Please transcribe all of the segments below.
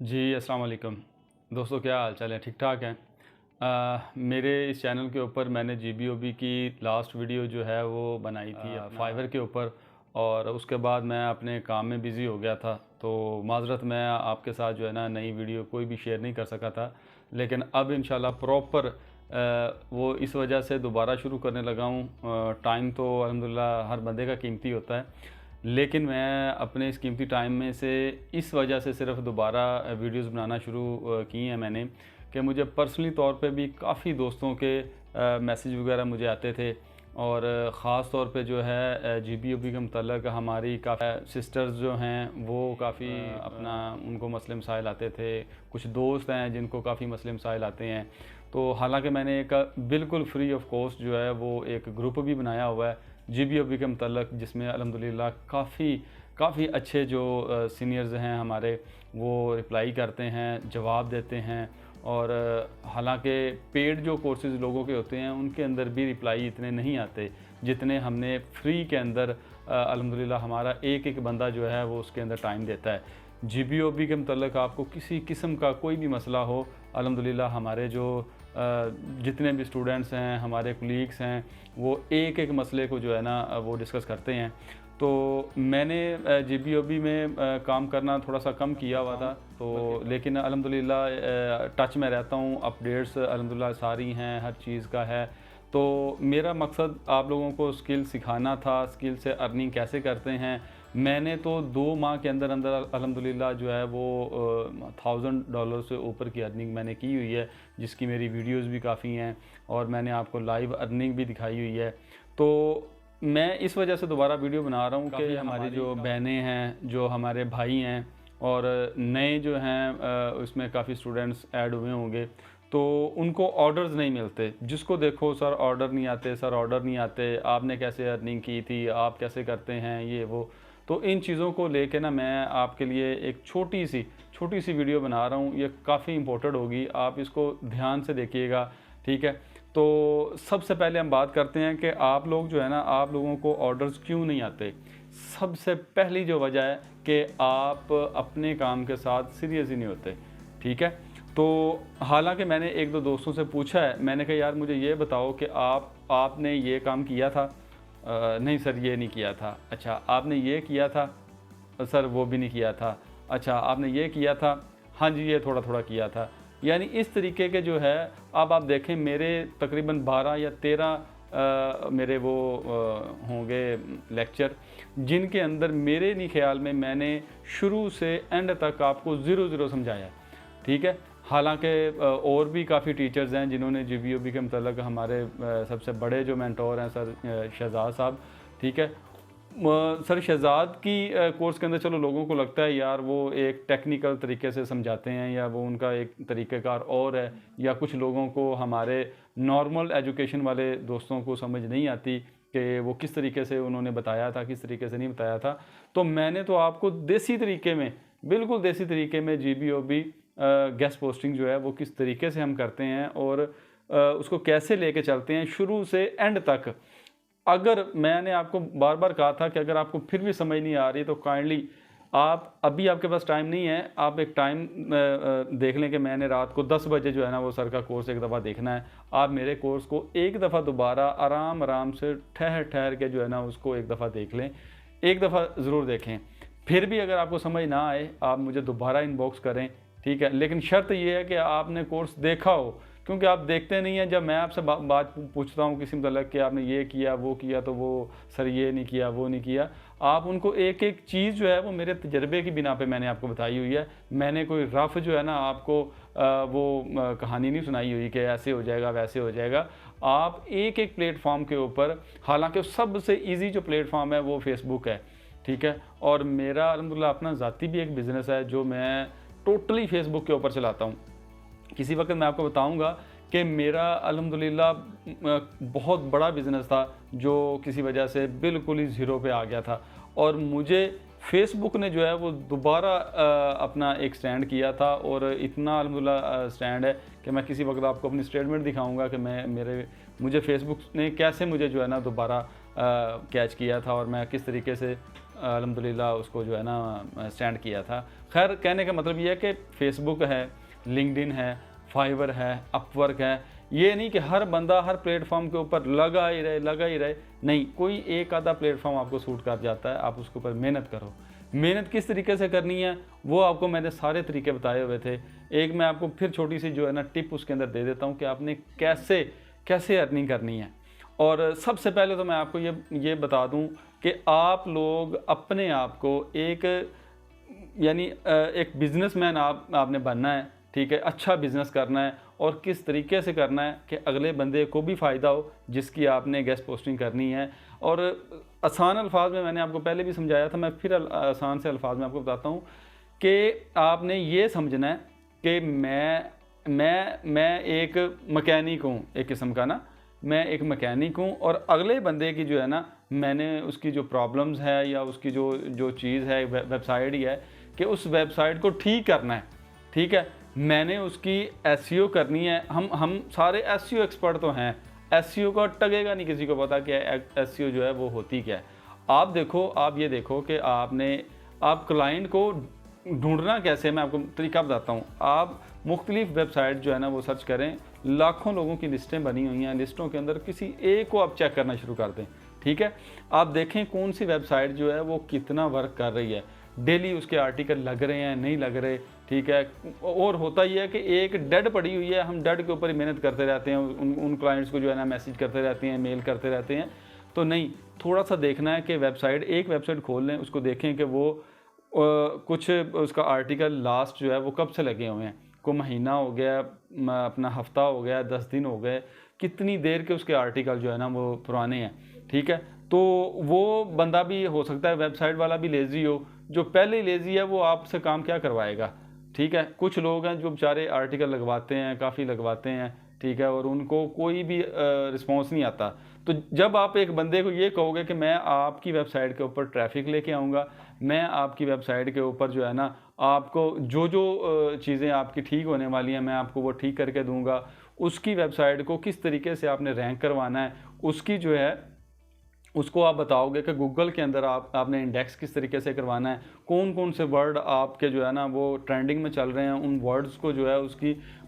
जी, अस्सलाम वालेकुम। दोस्तों क्या हाल चाल है? ठीक ठाक हैं? मेरे इस चैनल के ऊपर मैंने जीबीओबी की लास्ट वीडियो जो है वो बनाई थी फाइवर के ऊपर, और उसके बाद मैं अपने काम में बिज़ी हो गया था, तो माज़रत मैं आपके साथ जो है ना नई वीडियो कोई भी शेयर नहीं कर सका था। लेकिन अब इंशाल्लाह प्रॉपर वो इस वजह से दोबारा शुरू करने लगा हूँ। टाइम तो अल्हम्दुलिल्लाह हर बंदे का कीमती होता है, लेकिन मैं अपने इस कीमती टाइम में से इस वजह से सिर्फ दोबारा वीडियोस बनाना शुरू की हैं मैंने, कि मुझे पर्सनली तौर पे भी काफ़ी दोस्तों के मैसेज वगैरह मुझे आते थे, और ख़ास तौर पे जो है जीबीओबी के मतलब हमारी काफ़ी सिस्टर्स जो हैं वो काफ़ी अपना उनको मसले मसाइल आते थे। कुछ दोस्त हैं जिनको काफ़ी मसले मसाइल आते हैं। तो हालांकि मैंने एक बिल्कुल फ्री ऑफ कॉस्ट जो है वो एक ग्रुप भी बनाया हुआ है जीबीओबी के मतलब, जिसमें अल्हम्दुलिल्लाह काफ़ी अच्छे जो सीनियर्स हैं हमारे, वो रिप्लाई करते हैं, जवाब देते हैं। और हालांकि पेड जो कोर्सेज़ लोगों के होते हैं उनके अंदर भी रिप्लाई इतने नहीं आते जितने हमने फ्री के अंदर अल्हम्दुलिल्लाह हमारा एक एक बंदा जो है वो उसके अंदर टाइम देता है। जीबीओबी के मतलब आपको किसी किस्म का कोई भी मसला हो, अल्हम्दुलिल्लाह हमारे जो जितने भी स्टूडेंट्स हैं, हमारे कोलीग्स हैं, वो एक एक मसले को जो है ना वो डिस्कस करते हैं। तो मैंने जीबीओबी में काम करना थोड़ा सा कम किया हुआ था, तो लेकिन अल्हम्दुलिल्लाह टच में रहता हूँ, अपडेट्स अल्हम्दुलिल्लाह सारी हैं, हर चीज़ का है। तो मेरा मकसद आप लोगों को स्किल सिखाना था, स्किल से अर्निंग कैसे करते हैं। मैंने तो 2 माह के अंदर अंदर अल्हम्दुलिल्लाह जो है वो $1000 से ऊपर की अर्निंग मैंने की हुई है, जिसकी मेरी वीडियोस भी काफ़ी हैं, और मैंने आपको लाइव अर्निंग भी दिखाई हुई है। तो मैं इस वजह से दोबारा वीडियो बना रहा हूँ कि हमारी जो बहनें हैं, जो हमारे भाई हैं, और नए जो हैं उसमें काफ़ी स्टूडेंट्स ऐड हुए होंगे, तो उनको ऑर्डर्स नहीं मिलते। जिसको देखो सर ऑर्डर नहीं आते, सर ऑर्डर नहीं आते, आपने कैसे अर्निंग की थी, आप कैसे करते हैं, ये वो। तो इन चीज़ों को लेके ना मैं आपके लिए एक छोटी सी वीडियो बना रहा हूँ। ये काफ़ी इम्पोर्टेंट होगी, आप इसको ध्यान से देखिएगा, ठीक है। तो सबसे पहले हम बात करते हैं कि आप लोग जो है ना, आप लोगों को ऑर्डर्स क्यों नहीं आते। सबसे पहली जो वजह है कि आप अपने काम के साथ सीरियस ही नहीं होते, ठीक है। तो हालांकि मैंने एक दो दोस्तों से पूछा है, मैंने कहा यार मुझे ये बताओ कि आपने ये काम किया था। नहीं सर ये नहीं किया था। अच्छा आपने ये किया था? सर वो भी नहीं किया था। अच्छा आपने ये किया था? हाँ जी ये थोड़ा थोड़ा किया था। यानी इस तरीके के जो है, अब आप देखें मेरे तकरीबन 12 या 13 मेरे वो होंगे लेक्चर, जिनके अंदर मेरे नहीं ख्याल में मैंने शुरू से एंड तक आपको ज़ीरो ज़ीरो समझाया, ठीक है। हालांकि और भी काफ़ी टीचर्स हैं जिन्होंने जीबीओबी के मतलब हमारे सबसे बड़े जो मेंटोर हैं सर शहजाद साहब, ठीक है। सर शहजाद की कोर्स के अंदर चलो लोगों को लगता है यार वो एक टेक्निकल तरीके से समझाते हैं, या वो उनका एक तरीक़ेकार और है, या कुछ लोगों को हमारे नॉर्मल एजुकेशन वाले दोस्तों को समझ नहीं आती कि वो किस तरीके से उन्होंने बताया था, किस तरीके से नहीं बताया था। तो मैंने तो आपको देसी तरीके में, बिल्कुल देसी तरीके में जीबीओबी गेस्ट पोस्टिंग जो है वो किस तरीके से हम करते हैं, और उसको कैसे लेके चलते हैं शुरू से एंड तक। अगर मैंने आपको बार बार कहा था कि अगर आपको फिर भी समझ नहीं आ रही तो काइंडली आप, अभी आपके पास टाइम नहीं है, आप एक टाइम देख लें कि मैंने रात को 10 बजे जो है ना वो सर का कोर्स एक दफ़ा देखना है। आप मेरे कोर्स को एक दफ़ा दोबारा आराम आराम से ठहर ठहर के जो है ना उसको एक दफ़ा देख लें, एक दफ़ा ज़रूर देखें। फिर भी अगर आपको समझ ना आए आप मुझे दोबारा इनबॉक्स करें, ठीक है। लेकिन शर्त ये है कि आपने कोर्स देखा हो, क्योंकि आप देखते नहीं हैं। जब मैं आपसे बात पूछता हूँ किसी मतलब कि आपने ये किया वो किया, तो वो सर ये नहीं किया वो नहीं किया, आप उनको एक एक चीज़ जो है वो मेरे तजर्बे की बिना पे मैंने आपको बताई हुई है। मैंने कोई रफ़ जो है ना आपको कहानी नहीं सुनाई हुई कि ऐसे हो जाएगा वैसे हो जाएगा। आप एक एक प्लेटफॉर्म के ऊपर, हालांकि सबसे ईजी जो प्लेटफॉर्म है वो फेसबुक है, ठीक है। और मेरा अल्हम्दुलिल्लाह अपना ज़ाती भी एक बिज़नेस है जो मैं टोटली फेसबुक के ऊपर चलाता हूँ। किसी वक्त मैं आपको बताऊंगा कि मेरा अल्हम्दुलिल्लाह बहुत बड़ा बिज़नेस था जो किसी वजह से बिल्कुल ही ज़ीरो पे आ गया था, और मुझे फेसबुक ने जो है वो दोबारा अपना एक स्टैंड किया था, और इतना अल्हम्दुलिल्लाह स्टैंड है कि मैं किसी वक्त आपको अपनी स्टेटमेंट दिखाऊंगा कि मुझे फेसबुक ने कैसे मुझे जो है ना दोबारा कैच किया था और मैं किस तरीके से अल्हम्दुलिल्लाह उसको जो है ना स्टैंड किया था। खैर कहने का मतलब ये है कि फेसबुक है, लिंक्डइन है, फाइवर है, अपवर्क है, ये नहीं कि हर बंदा हर प्लेटफॉर्म के ऊपर लगा ही रहे, नहीं, कोई एक आधा प्लेटफॉर्म आपको सूट कर जाता है, आप उसके ऊपर मेहनत करो। मेहनत किस तरीके से करनी है वो आपको मैंने सारे तरीके बताए हुए थे। एक मैं आपको फिर छोटी सी जो है ना टिप उसके अंदर दे देता हूँ कि आपने कैसे कैसे अर्निंग करनी है। और सबसे पहले तो मैं आपको ये बता दूं कि आप लोग अपने आप को एक बिजनेसमैन आपने बनना है, ठीक है, अच्छा बिजनेस करना है और किस तरीके से करना है कि अगले बंदे को भी फ़ायदा हो जिसकी आपने गेस्ट पोस्टिंग करनी है। और आसान अल्फाज में मैंने आपको पहले भी समझाया था, मैं फिर आसान से अल्फाज में आपको बताता हूँ कि आपने ये समझना है कि मैं एक मैकेनिक हूँ, एक किस्म का ना, मैं एक मैकेनिक हूँ और अगले बंदे की जो है ना मैंने उसकी जो प्रॉब्लम्स है या उसकी जो चीज़ है वेबसाइट ही है कि उस वेबसाइट को ठीक करना है, ठीक है, मैंने उसकी एसईओ करनी है। हम सारे एसईओ एक्सपर्ट तो हैं, एसईओ का टगेगा नहीं किसी को पता कि एसईओ जो है वो होती क्या है। आप ये देखो कि आप क्लाइंट को ढूंढना कैसे, मैं आपको तरीका बताता हूँ। आप मुख्तलिफ वेबसाइट जो है ना वो सर्च करें, लाखों लोगों की लिस्टें बनी हुई हैं, लिस्टों के अंदर किसी एक को आप चेक करना शुरू कर दें, ठीक है, आप देखें कौन सी वेबसाइट जो है वो कितना वर्क कर रही है, डेली उसके आर्टिकल लग रहे हैं नहीं लग रहे, ठीक है। और होता ही है कि एक डेड पड़ी हुई है, हम डेड के ऊपर ही मेहनत करते रहते हैं, उन क्लाइंट्स को जो है ना मैसेज करते रहते हैं, मेल करते रहते हैं। तो नहीं, थोड़ा सा देखना है कि एक वेबसाइट खोल लें, उसको देखें कि वो कुछ उसका आर्टिकल लास्ट जो है वो कब से लगे हुए हैं, को महीना हो गया, अपना हफ्ता हो गया, 10 दिन हो गए, कितनी देर के उसके आर्टिकल जो है ना वो पुराने हैं, ठीक है। तो वो बंदा भी हो सकता है, वेबसाइट वाला भी लेज़ी हो, जो पहले लेज़ी है वो आपसे काम क्या करवाएगा, ठीक है। कुछ लोग हैं जो बेचारे आर्टिकल लगवाते हैं, काफ़ी लगवाते हैं, ठीक है, और उनको कोई भी रिस्पॉन्स नहीं आता। तो जब आप एक बंदे को ये कहोगे कि मैं आपकी वेबसाइट के ऊपर ट्रैफिक लेके आऊँगा, मैं आपकी वेबसाइट के ऊपर जो है ना आपको जो चीज़ें आपकी ठीक होने वाली हैं मैं आपको वो ठीक करके दूंगा, उसकी वेबसाइट को किस तरीके से आपने रैंक करवाना है, उसकी जो है उसको आप बताओगे कि गूगल के अंदर आपने इंडेक्स किस तरीके से करवाना है, कौन कौन से वर्ड आपके जो है ना वो ट्रेंडिंग में चल रहे हैं, उन वर्ड्स को जो है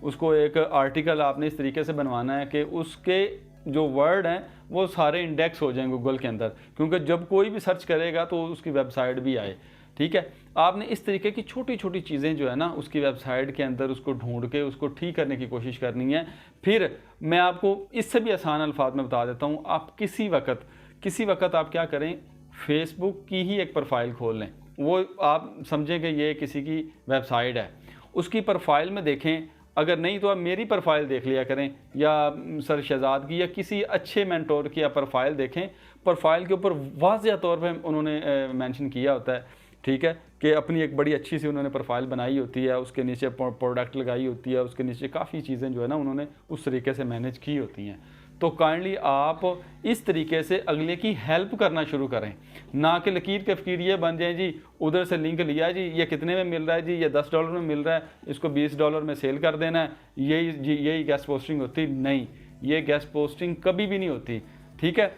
उसको एक आर्टिकल आपने इस तरीके से बनवाना है कि उसके जो वर्ड हैं वो सारे इंडेक्स हो जाएं गूगल के अंदर, क्योंकि जब कोई भी सर्च करेगा तो उसकी वेबसाइट भी आए, ठीक है। आपने इस तरीके की छोटी छोटी चीज़ें जो है ना उसकी वेबसाइट के अंदर उसको ढूंढ के उसको ठीक करने की कोशिश करनी है। फिर मैं आपको इससे भी आसान अल्फाज में बता देता हूँ, आप किसी वक्त आप क्या करें, फेसबुक की ही एक प्रोफाइल खोल लें, वो आप समझें कि ये किसी की वेबसाइट है, उसकी प्रोफाइल में देखें, अगर नहीं तो आप मेरी प्रोफाइल देख लिया करें या सर शहजाद की या किसी अच्छे मेंटोर की आप प्रोफाइल देखें। प्रोफाइल के ऊपर वाज़िया तौर पे उन्होंने मेंशन किया होता है, ठीक है, कि अपनी एक बड़ी अच्छी सी उन्होंने प्रोफाइल बनाई होती है, उसके नीचे प्रोडक्ट लगाई होती है, उसके नीचे काफ़ी चीज़ें जो है ना उन्होंने उस तरीके से मैनेज की होती हैं। तो काइंडली आप इस तरीके से अगले की हेल्प करना शुरू करें, ना कि लकीर के फ़कीर ये बन जाए जी उधर से लिंक लिया जी ये कितने में मिल रहा है जी, ये $10 में मिल रहा है, इसको $20 में सेल कर देना है, यही गेस्ट पोस्टिंग होती नहीं, ये गेस्ट पोस्टिंग कभी भी नहीं होती, ठीक है।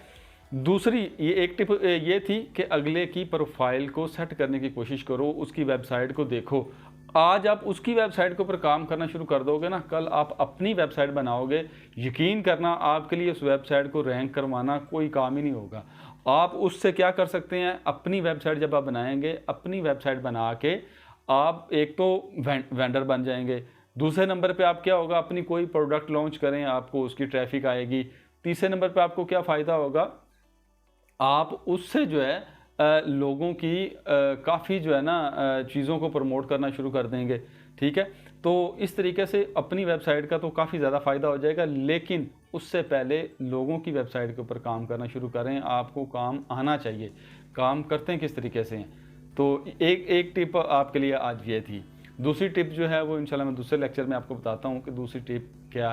दूसरी ये एक टिप ये थी कि अगले की प्रोफाइल को सेट करने की कोशिश करो, उसकी वेबसाइट को देखो। आज आप उसकी वेबसाइट के ऊपर काम करना शुरू कर दोगे ना, कल आप अपनी वेबसाइट बनाओगे, यकीन करना आपके लिए उस वेबसाइट को रैंक करवाना कोई काम ही नहीं होगा। आप उससे क्या कर सकते हैं, अपनी वेबसाइट जब आप बनाएंगे, अपनी वेबसाइट बना के आप एक तो वेंडर बन जाएंगे, दूसरे नंबर पे आप क्या होगा, अपनी कोई प्रोडक्ट लॉन्च करें, आपको उसकी ट्रैफिक आएगी, तीसरे नंबर पे आपको क्या फ़ायदा होगा, आप उससे जो है लोगों की काफ़ी जो है ना चीज़ों को प्रमोट करना शुरू कर देंगे, ठीक है। तो इस तरीके से अपनी वेबसाइट का तो काफ़ी ज़्यादा फ़ायदा हो जाएगा, लेकिन उससे पहले लोगों की वेबसाइट के ऊपर काम करना शुरू करें। आपको काम आना चाहिए, काम करते हैं किस तरीके से हैं। तो एक टिप आपके लिए आज ये थी। दूसरी टिप जो है वो इंशाल्लाह मैं दूसरे लेक्चर में आपको बताता हूँ कि दूसरी टिप क्या है।